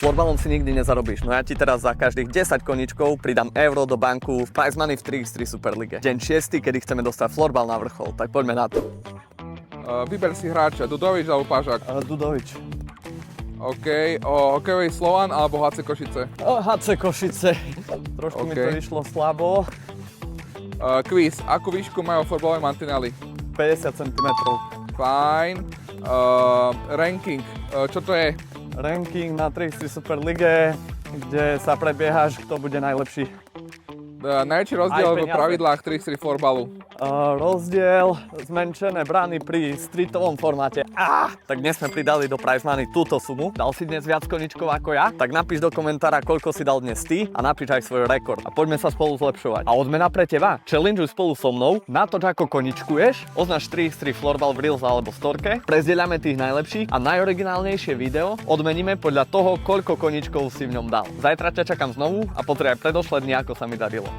Florbalom si nikdy nezarobíš, no ja ti teraz za každých 10 koničkov pridám euro do banku v prize money v 3x3 Superlige. Deň 6, kedy chceme dostať florbal na vrchol, tak poďme na to. Vyber si hráča, Dudovič alebo Pážak. Dudovič. OK, hokejový Slovan alebo HC Košice. HC Košice. Trošku mi to išlo slabo. Quiz, akú výšku majú florbalové mantinely? 50 cm. Fajn. Ranking, čo to je? Ranking na 3x3 Superlige, kde sa predbiehaš, kto bude najlepší. Najväčší rozdiel v pravidlách 3x3 florbalu? Rozdiel zmenšené brány pri streetovom formáte. Tak dnes sme pridali do prize money túto sumu. Dal si dnes viac koničkov ako ja? Tak napíš do komentára, koľko si dal dnes ty a napíš aj svoj rekord. A poďme sa spolu zlepšovať. A odmena pre teba. Challengeuj spolu so mnou. Natoč ako koničkuješ. Označ 3x3 florbal v Reels alebo Storke. Prezdieľame tých najlepších a najoriginálnejšie video odmeníme podľa toho, koľko koničkov si v ňom dal. Zajtra ťa čakám znovu a pozri aj predošlé dni, ako sa mi darilo.